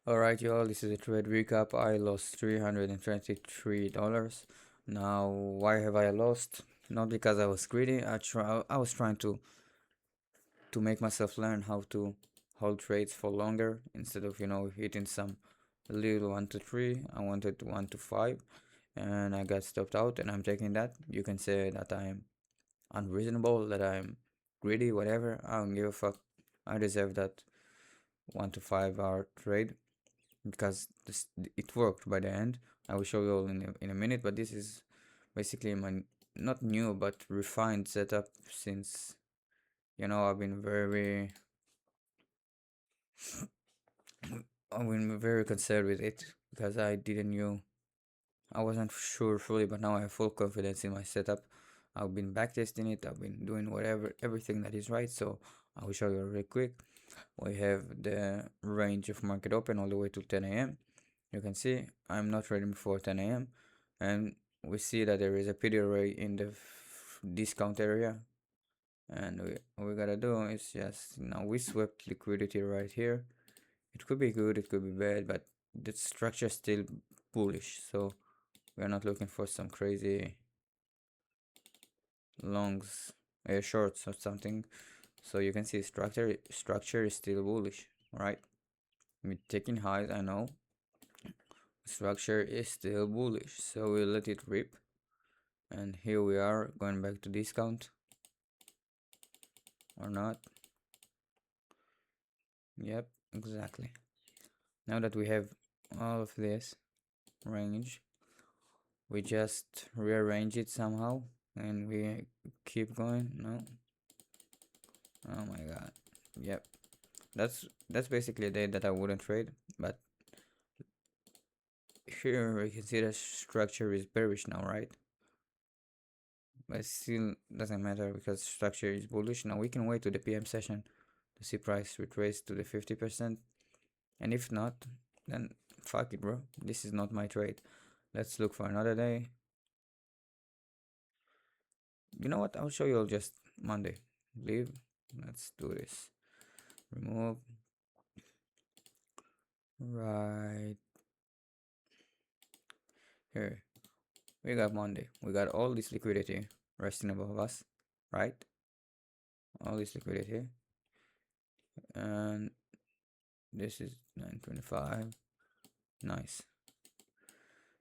Alright, y'all, this is a trade recap. I lost $323. Now, why have I lost? Not because I was greedy. I was trying to make myself learn how to hold trades for longer instead of, hitting some little 1 to 3. I wanted 1 to 5 and I got stopped out, and I'm taking that. You can say that I'm unreasonable, that I'm greedy, whatever. I don't give a fuck. I deserve that 1 to 5 hour trade because it worked by the end. I will show you all in a minute, but this is basically my not new but refined setup since I've been very concerned with it because I didn't knew I wasn't sure fully, but now I have full confidence in my setup. I've been backtesting it. I've been doing everything that is right. So I will show you real quick. We have the range of market open all the way to 10 a.m. You can see I'm not ready before 10 a.m. and we see that there is a PD array in the discount area, and what we gotta do is just now we swept liquidity right here. It could be good, it could be bad, but the structure is still bullish, so we're not looking for some crazy longs, shorts or something. So you can see structure is still bullish, right? We're taking highs, I know. Structure is still bullish, so we'll let it rip. And here we are going back to discount or not. Yep, exactly. Now that we have all of this range, we just rearrange it somehow and we keep going. No, oh my god. Yep, that's basically a day that I wouldn't trade, but here we can see the structure is bearish now, right? But still doesn't matter because structure is bullish. Now we can wait to the PM session to see price retrace to the 50%, and if not, then fuck it, bro. This is not my trade. Let's look for another day. You know what? I'll show you all just Monday. Leave. Let's do this. Remove. Right here. We got Monday. We got all this liquidity resting above us, right? All this liquidity. And this is 925. Nice.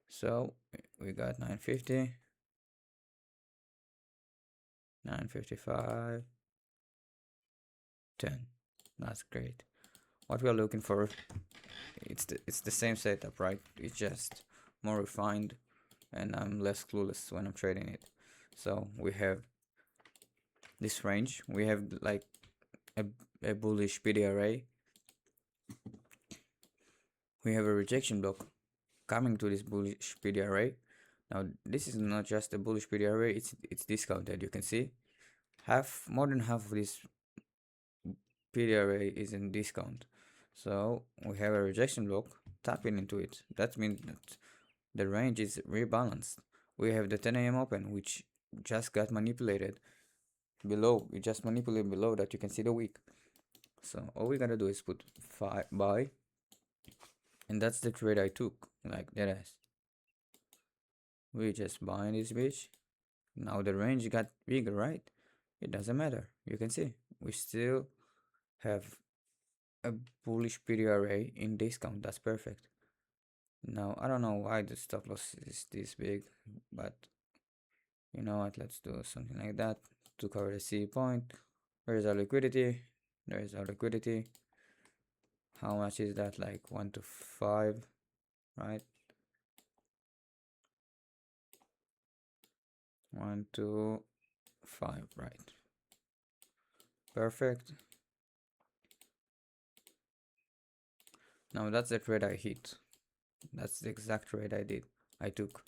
So we got 950, 955, 10. That's great. What we are looking for, it's the same setup, right? It's just more refined, and I'm less clueless when I'm trading it. So we have this range. We have like a bullish PD array. We have a rejection block coming to this bullish PD array. Now this is not just a bullish PD array, it's discounted. You can see more than half of this PD array is in discount. So we have a rejection block tapping into it. That means that the range is rebalanced. We have the 10 a.m. open, which just got manipulated below. We just manipulated below that. You can see the wick. So all we gotta do is put buy, and that's the trade I took. Like that is. We just buying this bitch. Now the range got bigger, right? It doesn't matter. You can see we still have a bullish PD array in discount. That's perfect. Now I don't know why the stop loss is this big, but you know what? Let's do something like that to cover the C point. Where is our liquidity? There is our liquidity. How much is that? Like 1 to 5, right? 1 to 5, right? Perfect. Now that's the trade I hit. That's the exact trade I took.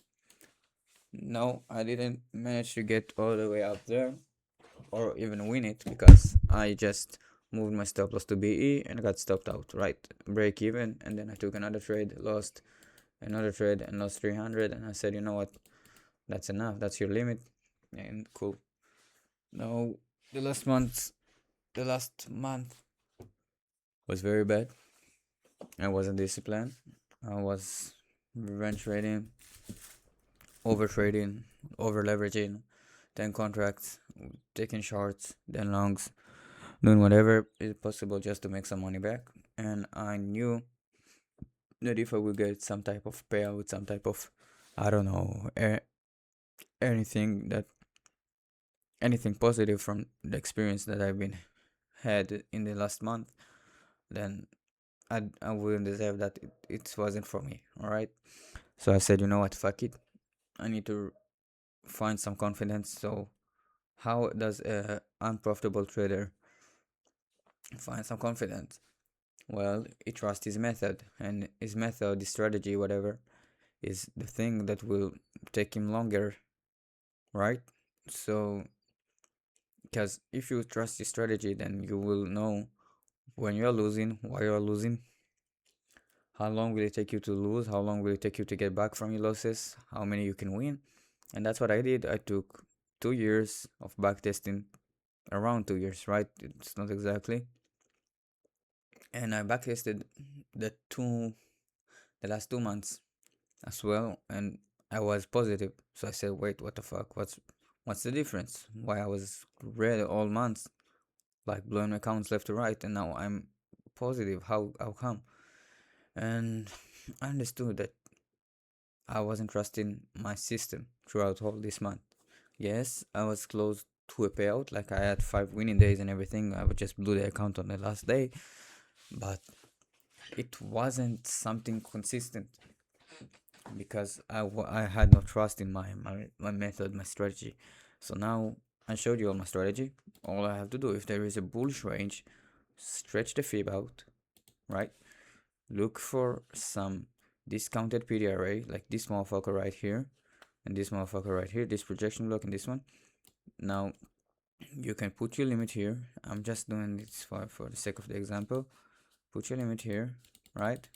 No, I didn't manage to get all the way up there or even win it because I just moved my stop loss to BE and got stopped out, right? Break even, and then I took another trade, lost another trade and lost 300, and I said, you know what? That's enough. That's your limit. And cool. Now, the last month was very bad. I wasn't disciplined. I was revenge trading, over trading, over leveraging, then contracts, taking shorts, then longs, doing whatever is possible just to make some money back. And I knew that if I would get some type of payout, some type of, I don't know, anything that anything positive from the experience that I've been had in the last month, then I wouldn't deserve that. It wasn't for me. All right. So I said, you know what, fuck it. I need to find some confidence. So how does a unprofitable trader find some confidence? Well, he trusts his method, and his method, his strategy, whatever, is the thing that will take him longer, right? So, because if you trust his strategy, then you will know when you're losing, why you're losing, how long will it take you to lose, how long will it take you to get back from your losses, how many you can win. And that's what I did. I took 2 years of backtesting, around 2 years, right? It's not exactly. And I backtested the the last 2 months as well, and I was positive. So I said, wait, what the fuck? What's the difference? Why I was red all months, like blowing accounts left to right, and now I'm positive. How come? And I understood that I wasn't trusting my system throughout all this month. Yes, I was close to a payout, like I had 5 winning days and everything. I would just blew the account on the last day, but it wasn't something consistent because I had no trust in my method, my strategy. So now I showed you all my strategy. All I have to do, if there is a bullish range, stretch the fib out, right? Look for some discounted PDRA, like this motherfucker right here, and this motherfucker right here, this projection block and this one. Now you can put your limit here. I'm just doing this for the sake of the example. Put your limit here, right?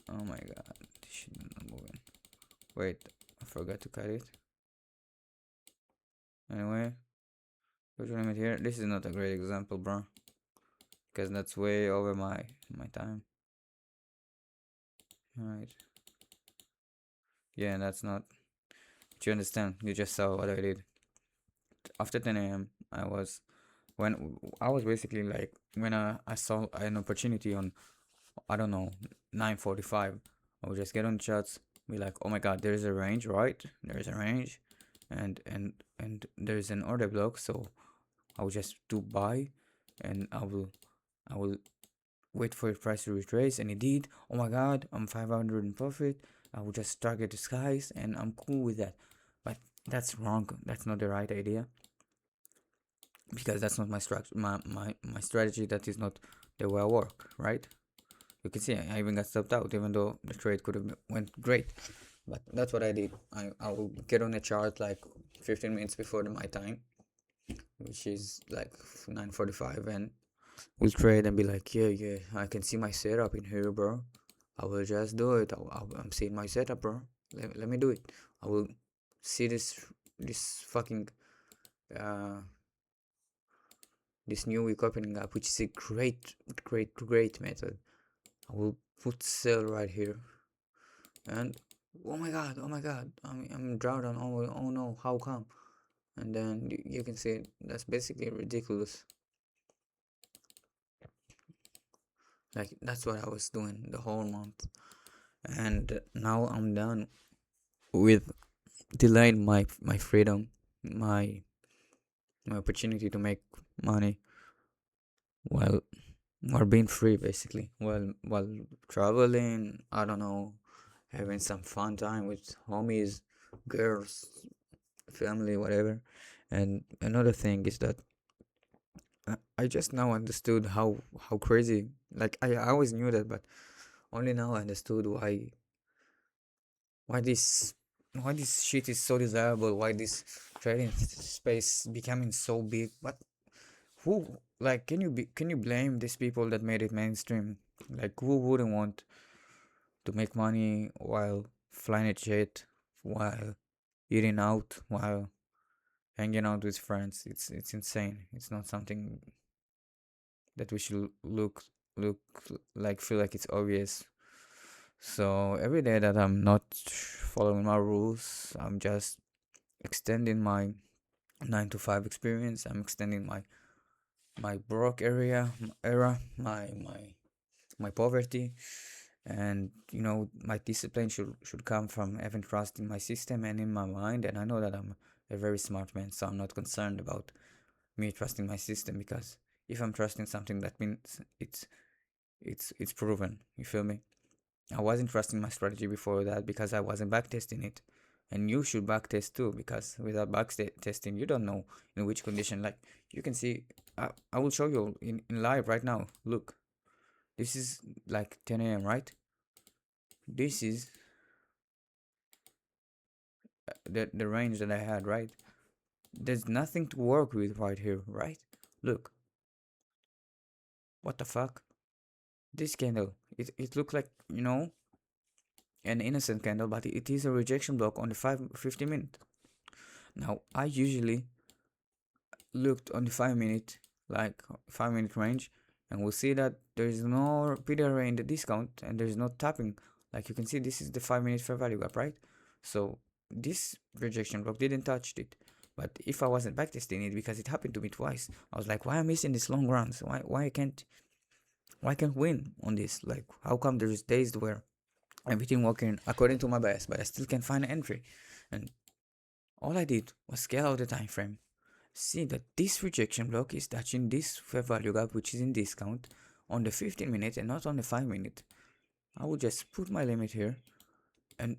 Oh my god, this shit is not moving. Wait, I forgot to cut it. Anyway, put your limit here. This is not a great example, bro, because that's way over my time. Right? Yeah, that's not. But you understand? You just saw what I did. After 10 a.m., I was basically like when I saw an opportunity on, I don't know, 9:45. I would just get on chats, be like, oh my god, there's a range, right? There's a range, and there's an order block, so I will just do buy, and I will wait for the price to retrace, and it did. Oh my god, I'm 500 in profit. I will just target the skies, and I'm cool with that. But that's wrong. That's not the right idea because that's not my structure, my strategy. That is not the way I work, right? You can see I even got stopped out, even though the trade could have went great. But that's what I did. I will get on a chart like 15 minutes before my time, which is like 9:45, and we'll trade and be like, yeah, I can see my setup in here, bro. I will just do it. I'm seeing my setup, bro. Let me do it. I will see this fucking uh this new week opening up, which is a great method. I will put sell right here, and oh my god, I'm drawdown. Oh no, how come? And then you can see that's basically ridiculous. Like that's what I was doing the whole month, and now I'm done with delaying my freedom, my my opportunity to make money while while being free, basically, while traveling. I don't know, having some fun time with homies, girls, family, whatever. And another thing is that I just now understood how crazy. Like I always knew that, but only now I understood why this why this shit is so desirable. Why this trading space becoming so big. But who like can you blame these people that made it mainstream? Like who wouldn't want to make money while flying a jet, while eating out, while hanging out with friends? It's insane. It's not something that we should look look like feel like it's obvious. So every day that I'm not following my rules, I'm just extending my 9 to 5 experience. I'm extending my broke era, my poverty, and my discipline should come from having trust in my system and in my mind. And I know that I'm a very smart man, so I'm not concerned about me trusting my system, because if I'm trusting something, that means it's proven. You feel me? I wasn't trusting my strategy before that because I wasn't backtesting it. And you should backtest too, because without testing, you don't know in which condition. Like, you can see, I will show you in live right now. Look, this is like 10 a.m., right? This is the range that I had, right? There's nothing to work with right here, right? Look, what the fuck? This candle, it looks like, an innocent candle, but it is a rejection block on the 50 minute. Now, I usually looked on the 5 minute, like 5 minute range, and we'll see that there is no PDRA in the discount and there's no tapping. Like you can see, this is the 5 minute fair value gap, right? So this rejection block didn't touch it. But if I wasn't backtesting it, because it happened to me twice, I was like, why am I missing these long runs? Why can't win on this? Like, how come there's days where everything working according to my bias, but I still can't find an entry? And all I did was scale out the time frame, see that this rejection block is touching this fair value gap, which is in discount, on the 15 minute and not on the 5 minute. I will just put my limit here and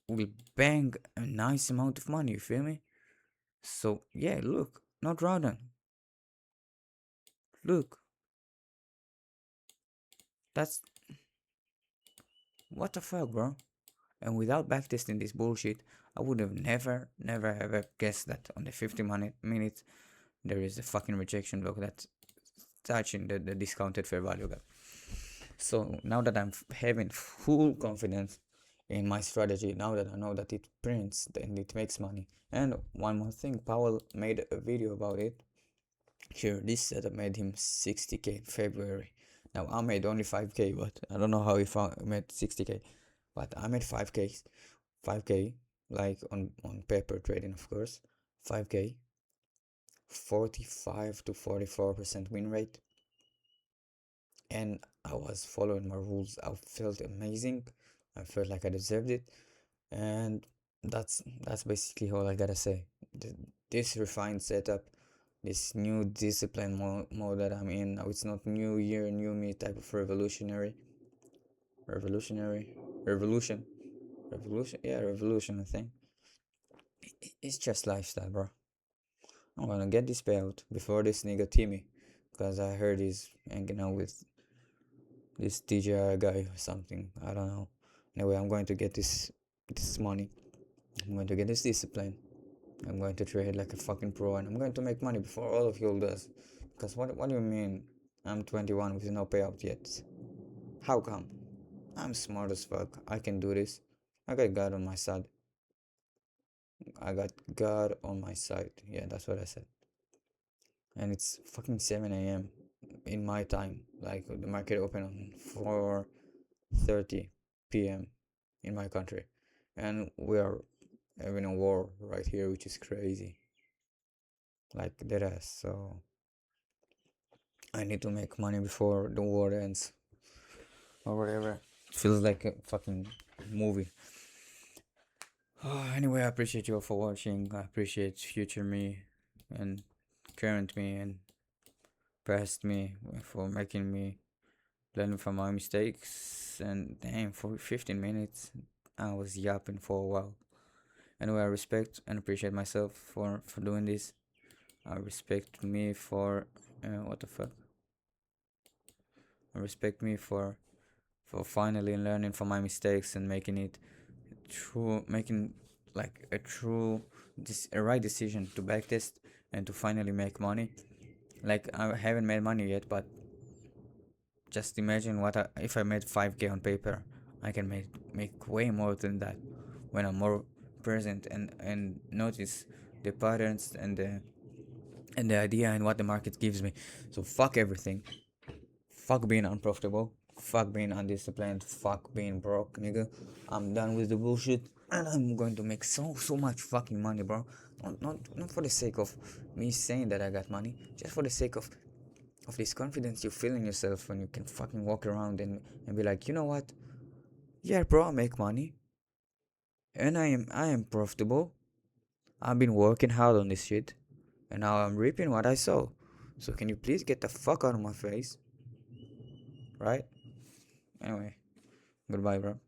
we'll bang a nice amount of money, you feel me? So yeah, look, not drawdown. Look, that's what the fuck, bro. And without backtesting this bullshit, I would have never ever guessed that on the 50 minute there is a fucking rejection block that's touching the discounted fair value gap. So now that I'm having full confidence in my strategy, now that I know that it prints and it makes money. And one more thing, Powell made a video about it. Here, this setup made him 60k in February. Now I made only 5k, but I don't know how he made 60k. But I made 5k, like on paper trading, of course. 5k, 45 to 44% win rate, and I was following my rules. I felt amazing. I felt like I deserved it, and that's basically all I gotta say. This refined setup, this new discipline mode that I'm in now, it's not new year, new me type of revolutionary, revolution, yeah, revolution. I think it's just lifestyle, bro. I'm gonna get this payout before this nigga Timmy, because I heard he's hanging out with this DJI guy or something. I don't know. Anyway, I'm going to get this money. I'm going to get this discipline. I'm going to trade like a fucking pro, and I'm going to make money before all of you does. Because what do you mean? I'm 21 with no payout yet. How come? I'm smart as fuck. I can do this. I got God on my side. I got God on my side. Yeah, that's what I said. And it's fucking 7 a.m. in my time. Like the market open on 4:30 p.m. in my country, and we are having a war right here, which is crazy, like that ass. So I need to make money before the war ends or whatever. It feels like a fucking movie. Anyway, I appreciate you all for watching. I appreciate future me and current me and past me for making me learn from my mistakes. And damn, for 15 minutes I was yapping for a while. Anyway, I respect and appreciate myself for doing this. I respect me for what the fuck. I respect me for finally learning from my mistakes and making it true, making like a right decision to backtest and to finally make money. Like, I haven't made money yet, but just imagine if I made 5k on paper. I can make way more than that when I'm more present and notice the patterns and the idea and what the market gives me. So fuck everything. Fuck being unprofitable. Fuck being undisciplined. Fuck being broke, nigga. I'm done with the bullshit, and I'm going to make so much fucking money, bro. Not for the sake of me saying that I got money, just for the sake of this confidence you feel in yourself when you can fucking walk around and be like, you know what? Yeah, bro, I make money, and I am profitable. I've been working hard on this shit, and now I'm reaping what I sow. So can you please get the fuck out of my face, right? Anyway, goodbye, bro.